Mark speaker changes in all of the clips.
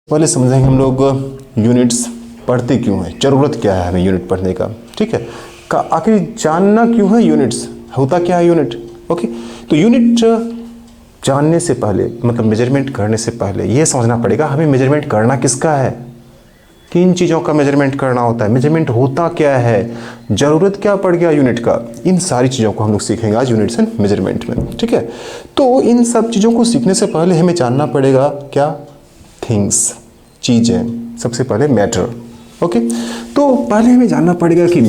Speaker 1: पहले समझेंगे हम लोग यूनिट्स पढ़ते क्यों हैं, ज़रूरत क्या है हमें यूनिट पढ़ने का। ठीक है, आखिर जानना क्यों है यूनिट्स, होता क्या है यूनिट। ओके, तो यूनिट जानने से पहले मतलब मेजरमेंट करने से पहले ये समझना पड़ेगा हमें मेजरमेंट करना किसका है, किन चीज़ों का मेजरमेंट करना होता है, मेजरमेंट होता क्या है, ज़रूरत क्या पड़ गया यूनिट का। इन सारी चीज़ों को हम लोग सीखेंगे आज यूनिट्स एंड मेजरमेंट में। ठीक है, तो इन सब चीज़ों को सीखने से पहले हमें जानना पड़ेगा क्या, थिंग्स, चीज़ें। सबसे पहले मैटर। ओके, तो पहले हमें जानना पड़ेगा कि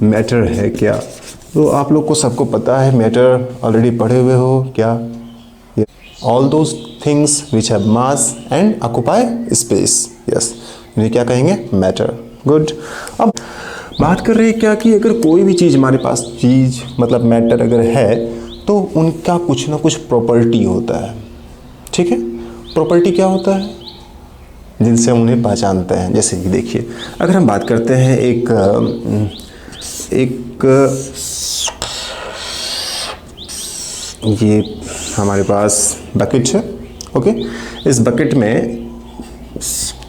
Speaker 1: मैटर है क्या। तो आप लोग को सबको पता है मैटर, ऑलरेडी पढ़े हुए हो क्या, all those things which have mass and occupy space. Yes, इन्हें क्या कहेंगे, मैटर। गुड। अब बात कर रहे हैं क्या कि अगर कोई भी चीज़ हमारे पास चीज़ मतलब मैटर अगर है तो उनका कुछ ना कुछ प्रॉपर्टी होता है। ठीक है, प्रॉपर्टी क्या होता है, जिनसे हम उन्हें पहचानते हैं। जैसे कि देखिए, अगर हम बात करते हैं एक ये हमारे पास बकेट है। ओके, इस बकेट में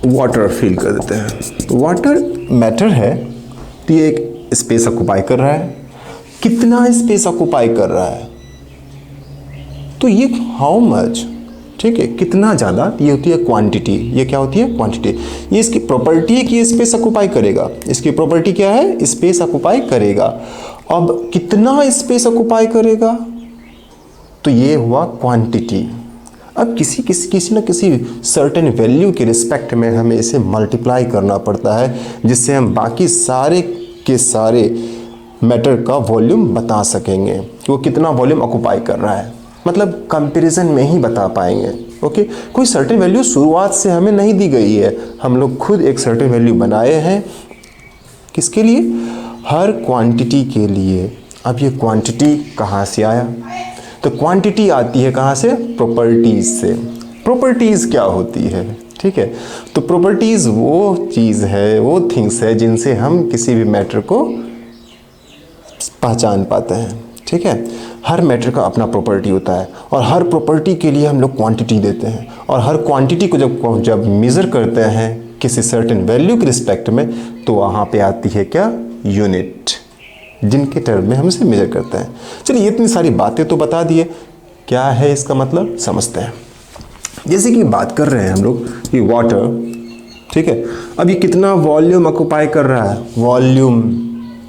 Speaker 1: वाटर फिल कर देते हैं। तो वाटर मैटर है, तो ये एक स्पेस ऑक्यूपाई कर रहा है। कितना स्पेस ऑक्यूपाई कर रहा है, तो ये हाउ मच। ठीक है, कितना ज़्यादा, ये होती है क्वांटिटी। ये क्या होती है, क्वांटिटी। ये इसकी प्रॉपर्टी है कि ये स्पेस ऑक्यूपाई करेगा। इसकी प्रॉपर्टी क्या है, स्पेस ऑक्यूपाई करेगा। अब कितना स्पेस ऑक्यूपाई करेगा, तो ये हुआ क्वांटिटी। अब किसी न किसी सर्टेन वैल्यू के रिस्पेक्ट में हमें इसे मल्टीप्लाई करना पड़ता है, जिससे हम बाकी सारे के सारे मैटर का वॉल्यूम बता सकेंगे कि वो कितना वॉल्यूम ऑक्यूपाई कर रहा है। मतलब कंपैरिजन में ही बता पाएंगे। ओके, कोई सर्टेन वैल्यू शुरुआत से हमें नहीं दी गई है, हम लोग खुद एक सर्टेन वैल्यू बनाए हैं। किसके लिए, हर क्वांटिटी के लिए। अब ये क्वांटिटी कहाँ से आया, तो क्वांटिटी आती है कहाँ से, प्रॉपर्टीज से। प्रॉपर्टीज क्या होती है, ठीक है, तो प्रॉपर्टीज वो चीज़ है, वो थिंग्स है जिनसे हम किसी भी मैटर को पहचान पाते हैं। ठीक है, हर मैटर का अपना प्रॉपर्टी होता है और हर प्रॉपर्टी के लिए हम लोग क्वांटिटी देते हैं, और हर क्वांटिटी को जब मेज़र करते हैं किसी सर्टेन वैल्यू के रिस्पेक्ट में, तो वहाँ पे आती है क्या, यूनिट, जिनके टर्म में हम इसे मेजर करते हैं। चलिए, इतनी सारी बातें तो बता दिए, क्या है इसका मतलब समझते हैं। जैसे कि बात कर रहे हैं हम लोग कि वाटर, ठीक है, अब ये कितना वॉल्यूम ऑक्यूपाई कर रहा है, वॉल्यूम,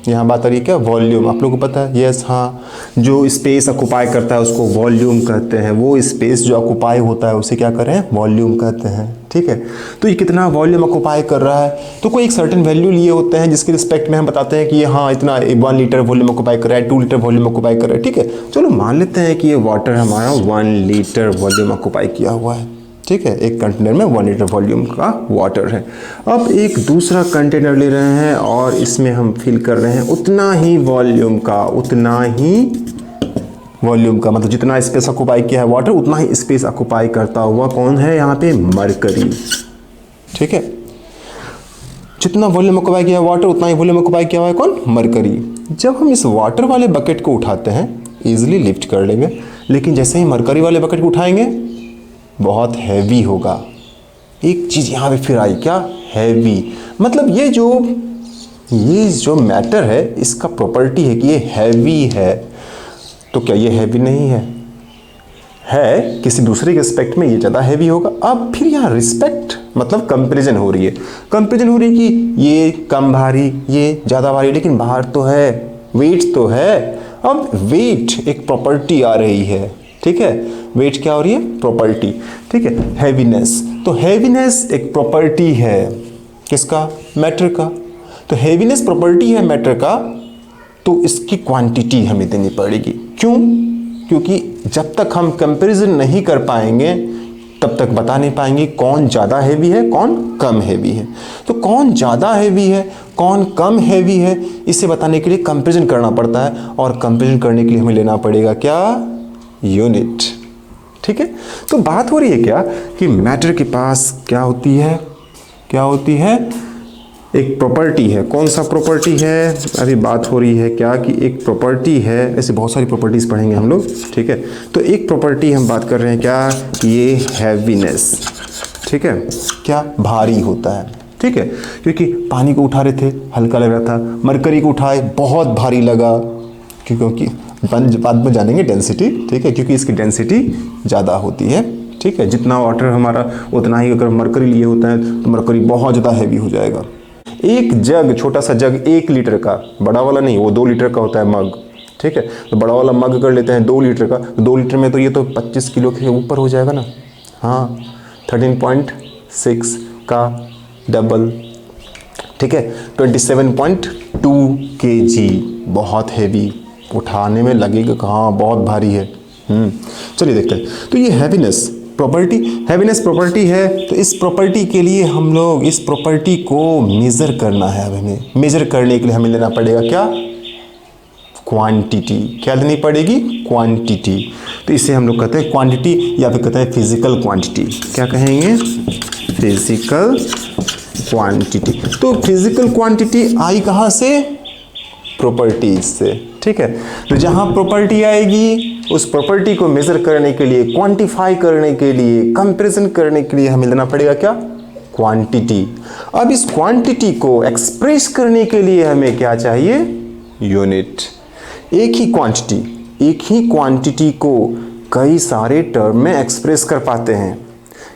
Speaker 1: यहाँ बात आ रही है क्या, वॉल्यूम। आप लोगों को पता है, यस, हाँ, जो स्पेस ऑक्यूपाई करता है उसको वॉल्यूम कहते हैं। वो स्पेस जो ऑक्यूपाई होता है उसे क्या करें, वॉल्यूम कहते हैं। ठीक है, तो ये कितना वॉल्यूम ऑक्यूपाई कर रहा है, तो कोई एक सर्टेन वैल्यू लिए होते हैं जिसके रिस्पेक्ट में हम बताते हैं कि ये हाँ इतना 1 लीटर वॉल्यूम ऑक्यूपाई कर रहा है, 2 लीटर वॉल्यूम ऑक्यूपाई कर रहा है। ठीक है, चलो मान लेते हैं कि ये वाटर हमारा 1 लीटर वॉल्यूम ऑक्यूपाई किया हुआ है। ठीक है, एक कंटेनर में 1 लीटर वॉल्यूम का वाटर है। अब एक दूसरा कंटेनर ले रहे हैं और इसमें हम फिल कर रहे हैं उतना ही वॉल्यूम का, मतलब जितना स्पेस ऑक्यूपाई किया है वाटर, उतना ही स्पेस ऑक्यूपाई करता हुआ कौन है यहाँ पे, मरकरी। ठीक है, जितना वॉल्यूम ऑक्यूपाई किया है वाटर, उतना ही वॉल्यूम ऑक्यूपाई किया हुआ है कौन, मरकरी। जब हम इस वाटर वाले बकेट को उठाते हैं ईजिली लिफ्ट कर लेंगे, लेकिन जैसे ही मरकरी वाले बकेट को उठाएंगे बहुत हैवी होगा। एक चीज़ यहाँ पे फिर आई, क्या, हैवी। मतलब ये जो मैटर है इसका प्रॉपर्टी है कि ये हैवी है, तो क्या ये हैवी नहीं है, किसी दूसरे के रिस्पेक्ट में ये ज़्यादा हैवी होगा। अब फिर यहाँ रिस्पेक्ट मतलब कंपैरिजन हो रही है, कि ये कम भारी, ये ज़्यादा भारी, लेकिन बाहर तो है, वेट तो है। अब वेट एक प्रॉपर्टी आ रही है। ठीक है, वेट क्या हो रही है, प्रॉपर्टी। ठीक है, हैवीनेस, तो हैवीनेस एक प्रॉपर्टी है किसका, मैटर का। तो हैवीनेस प्रॉपर्टी है मैटर का, तो इसकी क्वांटिटी हमें देनी पड़ेगी। क्यों, क्योंकि जब तक हम कंपैरिजन नहीं कर पाएंगे तब तक बता नहीं पाएंगे कौन ज़्यादा हैवी है, कौन कम हैवी है। तो कौन ज़्यादा हैवी है, कौन कम हैवी है, इसे बताने के लिए कंपैरिजन करना पड़ता है, और कंपैरिजन करने के लिए हमें लेना पड़ेगा क्या, यूनिट। ठीक है, तो बात हो रही है क्या कि मैटर के पास क्या होती है, एक प्रॉपर्टी है। कौन सा प्रॉपर्टी है, अभी बात हो रही है क्या कि एक प्रॉपर्टी है, ऐसे बहुत सारी प्रॉपर्टीज पढ़ेंगे हम लोग। ठीक है, तो एक प्रॉपर्टी हम बात कर रहे हैं क्या, ये हैवीनेस। ठीक है, क्या भारी होता है, ठीक है, क्योंकि पानी को उठा रहे थे हल्का लग रहा था, मरकरी को उठाए बहुत भारी लगा, क्योंकि बाद में जानेंगे डेंसिटी, ठीक है, क्योंकि इसकी डेंसिटी ज़्यादा होती है, ठीक है, जितना वाटर हमारा उतना ही अगर मरकरी लिए होता है तो मरकरी बहुत ज़्यादा हैवी हो जाएगा। एक जग, छोटा सा जग 1 लीटर का, बड़ा वाला नहीं, वो 2 लीटर का होता है मग, ठीक है, तो बड़ा वाला मग कर लेते हैं 2 लीटर का, तो 2 लीटर में तो ये तो 25 किलो के ऊपर हो जाएगा ना, हाँ 13.6 का डबल, ठीक है, 27.2 kg, बहुत हैवी, उठाने में लगेगा कहाँ, बहुत भारी है। चलिए देखते हैं। तो ये हैवीनेस प्रॉपर्टी, हैवीनेस प्रॉपर्टी है, तो इस प्रॉपर्टी के लिए हम लोग इस प्रॉपर्टी को मेज़र करना है। अब हमें मेज़र करने के लिए हमें लेना पड़ेगा क्या, क्वांटिटी। क्या लेनी पड़ेगी, क्वांटिटी। तो इसे हम लोग कहते हैं क्वांटिटी या फिर कहते हैं फिजिकल क्वांटिटी। क्या कहेंगे, फिजिकल क्वांटिटी। तो फिजिकल क्वांटिटी आई कहाँ से, प्रॉपर्टीज से, ठीक है। तो जहां प्रॉपर्टी आएगी उस प्रॉपर्टी को मेजर करने के लिए, क्वांटिफाई करने के लिए, कंपैरिजन करने के लिए हमें लेना पड़ेगा क्या, क्वांटिटी। अब इस क्वांटिटी को एक्सप्रेस करने के लिए हमें क्या चाहिए, यूनिट। एक ही क्वांटिटी को कई सारे टर्म में एक्सप्रेस कर पाते हैं,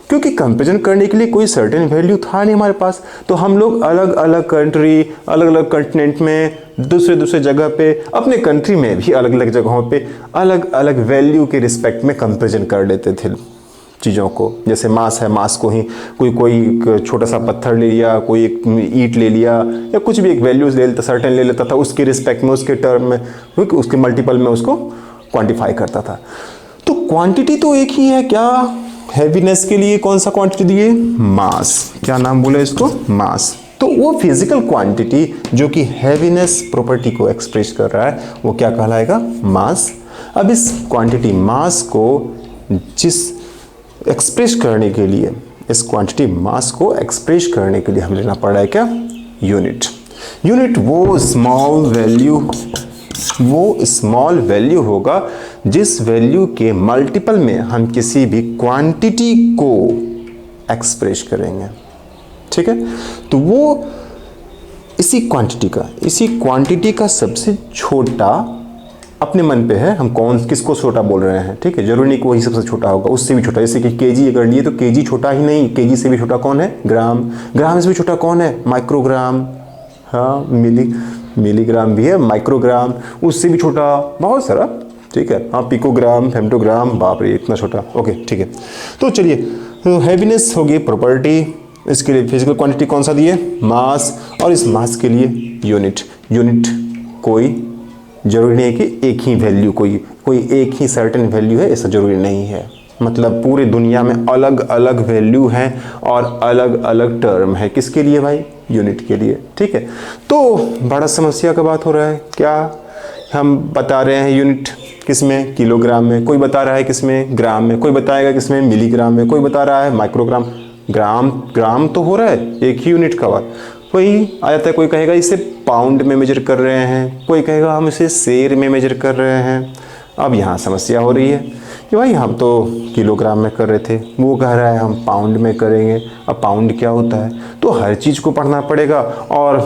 Speaker 1: क्योंकि कंपैरिजन करने के लिए कोई सर्टेन वैल्यू था नहीं हमारे पास। तो हम लोग अलग अलग कंट्री, अलग अलग कंटिनेंट में, दूसरे जगह पे, अपने कंट्री में भी अलग अलग जगहों पे अलग अलग वैल्यू के रिस्पेक्ट में कंपैरिजन कर लेते थे चीज़ों को। जैसे मास है, मास को ही कोई छोटा सा पत्थर ले लिया, कोई एक ईंट ले लिया, या कुछ भी एक वैल्यूज ले लेता, सर्टेन ले लेता था, उसके रिस्पेक्ट में, उसके टर्म में, उसके मल्टीपल में उसको क्वान्टिफाई करता था। तो क्वांटिटी तो एक ही है, क्या, हैवीनेस के लिए कौन सा क्वांटिटी दिए, मास। क्या नाम बोले इसको, मास। तो वो फिजिकल क्वांटिटी जो कि हैवीनेस प्रॉपर्टी को एक्सप्रेस कर रहा है वो क्या कहलाएगा, मास। अब इस क्वांटिटी मास को जिस एक्सप्रेस करने के लिए, इस क्वांटिटी मास को एक्सप्रेस करने के लिए हमें लेना पड़ रहा है क्या, यूनिट। यूनिट वो स्मॉल वैल्यू होगा जिस वैल्यू के मल्टीपल में हम किसी भी क्वांटिटी को एक्सप्रेस करेंगे, ठीक है। तो वो इसी क्वांटिटी का सबसे छोटा, अपने मन पे है हम किसको छोटा बोल रहे हैं, ठीक है, जरूरी नहीं कि वही सबसे छोटा होगा, उससे भी छोटा। जैसे कि केजी अगर लिए तो केजी छोटा ही नहीं, केजी से भी छोटा कौन है, ग्राम। ग्राम से भी छोटा कौन है, माइक्रोग्राम। हाँ, मिलीग्राम भी है, माइक्रोग्राम, उससे भी छोटा बहुत सारा, ठीक है। हाँ, पिकोग्राम, फेम्टोग्राम, बाप रे इतना छोटा, ओके ठीक है। तो चलिए, तो हैवीनेस होगी प्रॉपर्टी, इसके लिए फिजिकल क्वांटिटी कौन सा दिए, मास, और इस मास के लिए यूनिट। कोई जरूरी नहीं है कि एक ही वैल्यू, कोई एक ही सर्टेन वैल्यू है, ऐसा जरूरी नहीं है। मतलब पूरे दुनिया में अलग अलग वैल्यू हैं और अलग अलग टर्म है, किसके लिए भाई, यूनिट के लिए, ठीक है। तो बड़ा समस्या का बात हो रहा है, क्या हम बता रहे हैं यूनिट किसमें, किलोग्राम में, कोई बता रहा है किसमें, ग्राम में, कोई बताएगा किसमें, मिलीग्राम में, कोई बता रहा है माइक्रोग्राम। ग्राम तो हो रहा है, एक ही यूनिट का बात वही आ जाता है। कोई कहेगा इसे पाउंड में मेजर कर रहे हैं, कोई कहेगा हम इसे शेर में मेजर कर रहे हैं। अब यहाँ समस्या हो रही है कि भाई हम तो किलोग्राम में कर रहे थे, वो कह रहा है हम पाउंड में करेंगे। अब पाउंड क्या होता है, तो हर चीज़ को पढ़ना पड़ेगा, और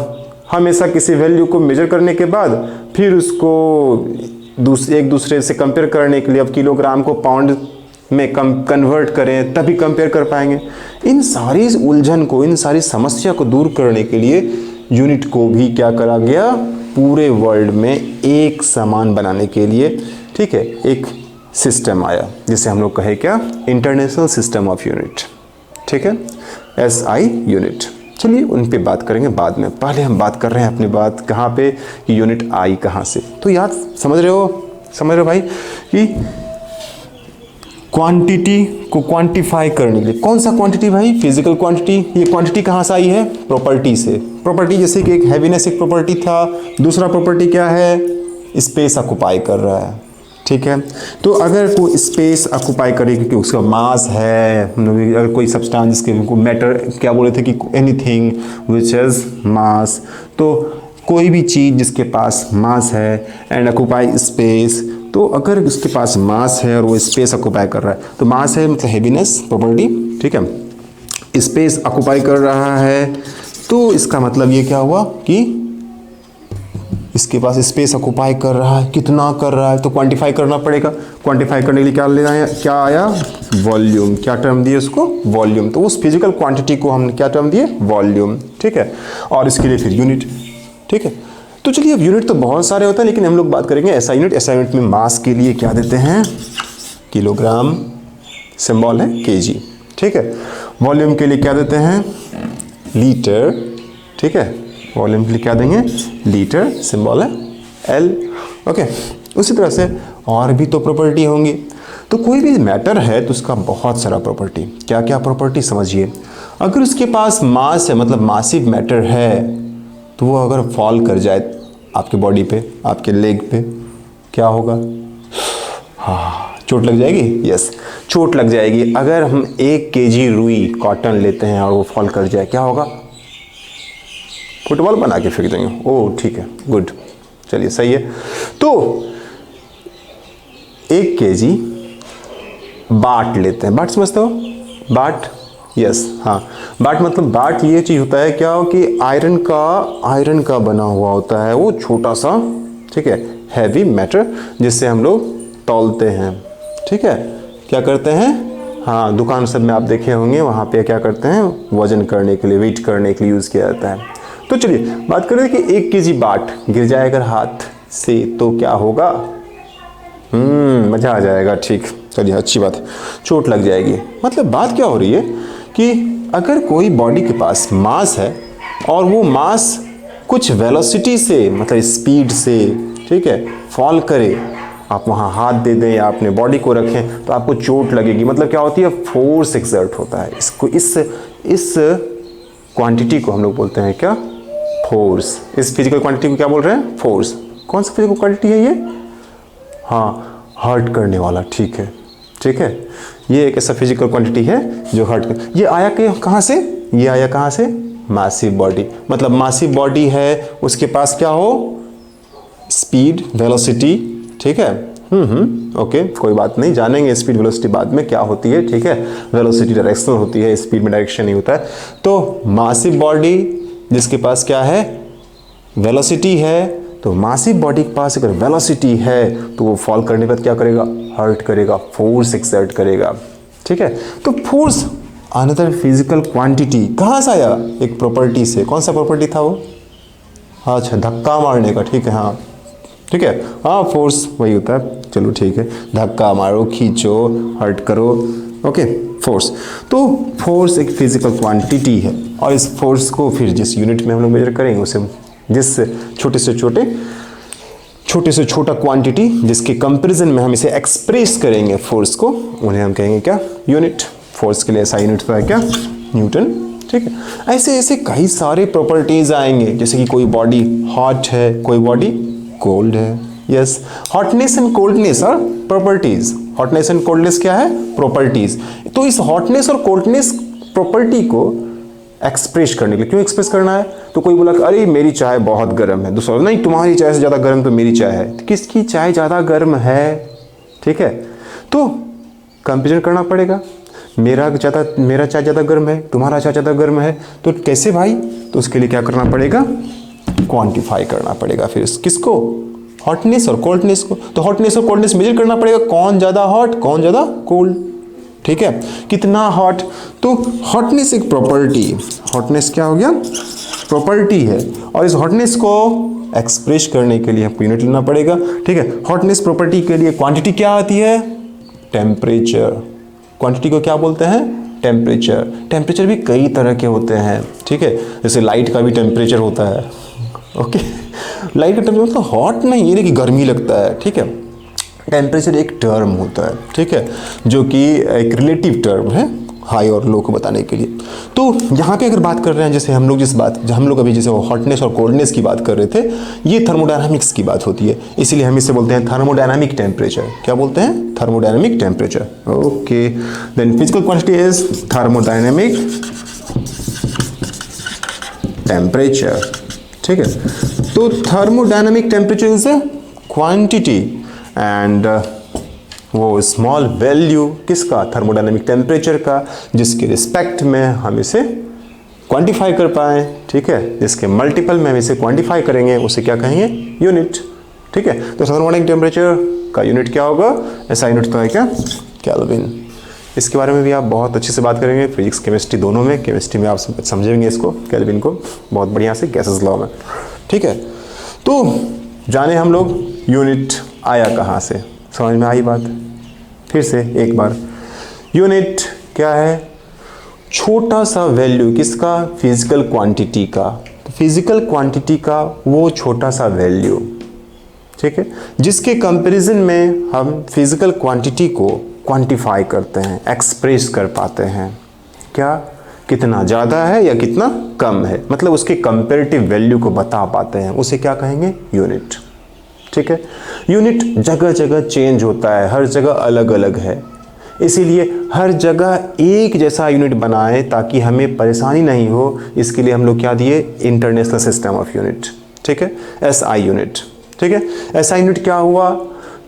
Speaker 1: हमेशा किसी वैल्यू को मेजर करने के बाद फिर उसको एक दूसरे से कंपेयर करने के लिए अब किलोग्राम को पाउंड में कन्वर्ट करें तभी कंपेयर कर पाएंगे। इन सारी उलझन को, इन सारी समस्या को दूर करने के लिए यूनिट को भी क्या करा गया, पूरे वर्ल्ड में एक समान बनाने के लिए, ठीक है, एक सिस्टम आया जिसे हम लोग कहे क्या, इंटरनेशनल सिस्टम ऑफ यूनिट, ठीक है, SI यूनिट। चलिए उन पे बात करेंगे बाद में, पहले हम बात कर रहे हैं अपनी बात कहाँ पे, कि यूनिट आई कहाँ से। तो याद समझ रहे हो भाई कि क्वांटिटी को क्वांटिफाई करने के लिए, कौन सा क्वांटिटी भाई, फिजिकल क्वांटिटी। ये क्वांटिटी कहाँ से आई है, प्रॉपर्टी से। प्रॉपर्टी जैसे कि एक हैवीनेस एक प्रॉपर्टी था, दूसरा प्रॉपर्टी क्या है, स्पेस ऑक्युपाई कर रहा है, ठीक है। तो अगर कोई स्पेस ऑक्युपाई करे, क्योंकि उसका मास है, अगर कोई सब्सटेंस जिसके मैटर क्या बोले थे कि एनीथिंग विच इज मास, तो कोई भी चीज़ जिसके पास मास है एंड ऑक्युपाई स्पेस, तो अगर उसके पास मास है और वो स्पेस ऑक्युपाई कर रहा है, तो मास है मतलब हैवीनेस प्रॉपर्टी, ठीक है। स्पेस ऑक्यूपाई कर रहा है, तो इसका मतलब ये क्या हुआ कि इसके पास स्पेस ऑक्यूपाई कर रहा है, कितना कर रहा है, तो क्वांटिफाई करना पड़ेगा। क्वांटिफाई करने के लिए क्या लेना है, क्या आया, वॉल्यूम। क्या टर्म दिए उसको, वॉल्यूम। तो उस फिजिकल क्वांटिटी को हमने क्या टर्म दिए, वॉल्यूम, ठीक है। और इसके लिए फिर यूनिट, ठीक है। तो चलिए अब यूनिट तो बहुत सारे होते हैं, लेकिन हम लोग बात करेंगे एसआई यूनिट। एसआई यूनिट में मास के लिए क्या देते हैं, किलोग्राम, सिंबल है केजी, ठीक है। वॉल्यूम के लिए क्या देते हैं, लीटर, ठीक है। वॉल्यूम के लिए क्या देंगे, लीटर, सिंबल है एल, ओके। उसी तरह से और भी तो प्रॉपर्टी होंगी। तो कोई भी मैटर है तो उसका बहुत सारा प्रॉपर्टी, क्या क्या प्रॉपर्टी समझिए। अगर उसके पास मास है, मतलब मासिव मैटर है, तो वो अगर फॉल कर जाए आपके बॉडी पे, आपके लेग पे, क्या होगा, हाँ, चोट लग जाएगी। यस, चोट लग जाएगी। अगर हम 1 kg रुई कॉटन लेते हैं और वो फॉल कर जाए, क्या होगा, फुटबॉल बना के फेंक देंगे। ओह ठीक है, गुड, चलिए सही है। तो 1 kg बाट लेते हैं, बाट समझते हो, बाट, यस, हाँ। बाट मतलब, बाट ये चीज होता है क्या, कि आयरन का बना हुआ होता है, वो छोटा सा, ठीक है, हैवी मैटर, जिससे हम लोग तौलते हैं, ठीक है। क्या करते हैं, हाँ, दुकान सब में आप देखे होंगे, वहाँ पे क्या करते हैं, वजन करने के लिए, वेट करने के लिए यूज़ किया जाता है। तो चलिए बात करें कि 1 kg बाट गिर जाए अगर हाथ से, तो क्या होगा, मज़ा आ जाएगा, ठीक, चलिए अच्छी बात है, चोट लग जाएगी। मतलब बात क्या हो रही है कि अगर कोई बॉडी के पास मास है और वो मास कुछ वेलोसिटी से, मतलब स्पीड से, ठीक है, फॉल करे, आप वहाँ हाथ दे दें या अपने बॉडी को रखें, तो आपको चोट लगेगी। मतलब क्या होती है, फोर्स एक्सर्ट होता है। इसको इस क्वांटिटी को हम लोग बोलते हैं क्या, फोर्स। इस फिजिकल क्वांटिटी को क्या बोल रहे हैं, फोर्स। कौन सा फिजिकल क्वांटिटी है ये, हाँ, हर्ट करने वाला, ठीक है, ठीक है। ये एक ऐसा फिजिकल क्वांटिटी है जो हर्ट कर, ये आया कहाँ से, ये आया कहाँ से, मासिव बॉडी। मतलब मासिव बॉडी है, उसके पास क्या हो, स्पीड, वेलोसिटी, ठीक है, ओके, कोई बात नहीं, जानेंगे स्पीड वेलोसिटी बाद में क्या होती है, ठीक है। वेलोसिटी डायरेक्शनल होती है, स्पीड में डायरेक्शन नहीं होता है। तो मासिव बॉडी जिसके पास क्या है, वेलोसिटी है, तो मासिव बॉडी के पास अगर वेलोसिटी है तो वो फॉल करने पर क्या करेगा, हर्ट करेगा, फोर्स एक्सर्ट करेगा, ठीक है। तो फोर्स अनदर फिजिकल क्वांटिटी कहाँ से आया, एक प्रॉपर्टी से। कौन सा प्रॉपर्टी था वो, अच्छा, धक्का मारने का, ठीक है, हाँ, ठीक है, हाँ, फोर्स वही होता है, चलो ठीक है, धक्का मारो, खींचो, हर्ट करो, ओके, फोर्स। तो फोर्स एक फिजिकल क्वांटिटी है, और इस फोर्स को फिर जिस यूनिट में हम लोग मेजर करेंगे, उसे जिस छोटे से छोटा क्वांटिटी जिसके कंपैरिजन में हम इसे एक्सप्रेस करेंगे फोर्स को, उन्हें हम कहेंगे क्या, यूनिट। फोर्स के लिए ऐसा यूनिट है क्या, न्यूटन, ठीक है। ऐसे ऐसे कई सारे प्रॉपर्टीज आएंगे, जैसे कि कोई बॉडी हॉट है, कोई बॉडी कोल्ड है। Yes, hotness and coldness are properties. Hotness and coldness क्या है, प्रॉपर्टीज। तो इस हॉटनेस और कोल्डनेस प्रॉपर्टी को एक्सप्रेस करने के लिए, क्यों एक्सप्रेस करना है, तो कोई बोला कि अरे मेरी चाय बहुत गर्म है, दूसरा नहीं, तुम्हारी चाय से ज़्यादा गर्म तो मेरी चाय है। तो किसकी चाय ज़्यादा गर्म है, ठीक है, तो कंपेरिजन करना पड़ेगा। मेरा चाय ज़्यादा गर्म है, तुम्हारा चाय ज़्यादा गर्म है, तो कैसे भाई, तो उसके लिए क्या करना पड़ेगा, क्वांटिफाई करना पड़ेगा। फिर किसको, हॉटनेस और कोल्डनेस को। तो हॉटनेस और कोल्डनेस मेजर करना पड़ेगा, कौन ज़्यादा हॉट, कौन ज़्यादा कोल्ड, ठीक है, कितना हॉट। तो हॉटनेस एक प्रॉपर्टी, हॉटनेस क्या हो गया, प्रॉपर्टी है, और इस हॉटनेस को एक्सप्रेस करने के लिए हमको यूनिट लेना पड़ेगा, ठीक है। हॉटनेस प्रॉपर्टी के लिए क्वांटिटी क्या आती है, टेम्परेचर। क्वांटिटी को क्या बोलते हैं, टेम्परेचर। टेम्परेचर भी कई तरह के होते हैं, ठीक है, जैसे लाइट का भी टेम्परेचर होता है, ओके। लाइट का टेम्परेचर मतलब हॉट नहीं, ये नहीं कि गर्मी लगता है, ठीक है। टेम्परेचर एक टर्म होता है, ठीक है, जो कि एक रिलेटिव टर्म है हाई और लो को बताने के लिए। तो यहाँ पे अगर बात कर रहे हैं, जैसे हम लोग अभी जैसे हॉटनेस और कोल्डनेस की बात कर रहे थे, ये थर्मोडायनामिक्स की बात होती है, इसीलिए हम इसे बोलते हैं थर्मोडायनामिक टेम्परेचर। क्या बोलते हैं, thermodynamic temperature, okay. Then physical quantity is thermodynamic temperature, ठीक है। तो thermodynamic temperature is a quantity and वो स्मॉल वैल्यू किसका, थर्मोडायनेमिक टेम्परेचर का, जिसके रिस्पेक्ट में हम इसे क्वांटिफाई कर पाएँ, ठीक है, जिसके मल्टीपल में हम इसे क्वांटिफाई करेंगे उसे क्या कहेंगे, यूनिट, ठीक है। तो थर्मोडायनेमिक टेम्परेचर का यूनिट क्या होगा, ऐसा यूनिट तो है क्या, केल्विन। इसके बारे में भी आप बहुत अच्छे से बात करेंगे फिजिक्स केमिस्ट्री दोनों में, केमिस्ट्री में आप समझेंगे इसको केल्विन को बहुत बढ़िया से, गैसेस लॉ में, ठीक है। तो जाने हम लोग यूनिट आया कहाँ से, समझ में आई बात, फिर से एक बार, यूनिट क्या है, छोटा सा वैल्यू किसका, फिजिकल क्वांटिटी का, तो फिजिकल क्वांटिटी का वो छोटा सा वैल्यू, ठीक है, जिसके कंपैरिजन में हम फिजिकल क्वांटिटी को क्वांटिफाई करते हैं, एक्सप्रेस कर पाते हैं, क्या कितना ज़्यादा है या कितना कम है, मतलब उसके कंपैरेटिव वैल्यू को बता पाते हैं, उसे क्या कहेंगे, यूनिट, ठीक है। यूनिट जगह जगह चेंज होता है, हर जगह अलग अलग है, इसीलिए हर जगह एक जैसा यूनिट बनाए ताकि हमें परेशानी नहीं हो, इसके लिए हम लोग क्या दिए, इंटरनेशनल सिस्टम ऑफ यूनिट, ठीक है, एसआई यूनिट, ठीक है। एसआई यूनिट क्या हुआ,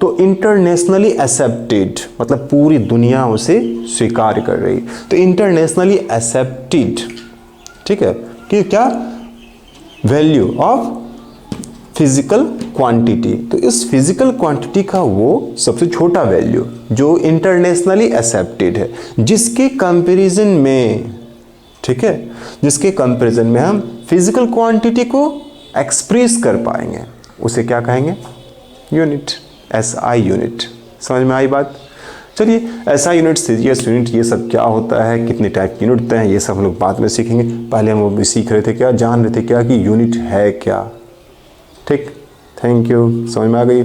Speaker 1: तो इंटरनेशनली एक्सेप्टेड, मतलब पूरी दुनिया उसे स्वीकार कर रही, तो इंटरनेशनली एक्सेप्टेड, ठीक है, कि क्या, वैल्यू ऑफ फिजिकल क्वांटिटी, तो इस फिजिकल क्वांटिटी का वो सबसे छोटा वैल्यू जो इंटरनेशनली एक्सेप्टेड है, जिसके कंपैरिजन में, ठीक है, जिसके कंपैरिजन में हम फिजिकल क्वांटिटी को एक्सप्रेस कर पाएंगे, उसे क्या कहेंगे, यूनिट, एसआई यूनिट। समझ में आई बात। चलिए एसआई यूनिट, सीजीएस यूनिट, ये सब क्या होता है, कितने टाइप की यूनिट हैं, ये सब हम लोग बाद में सीखेंगे। पहले हम वो भी सीख रहे थे क्या, जान रहे थे क्या कि यूनिट है क्या, ठीक। थैंक यू, समझ में आ गई।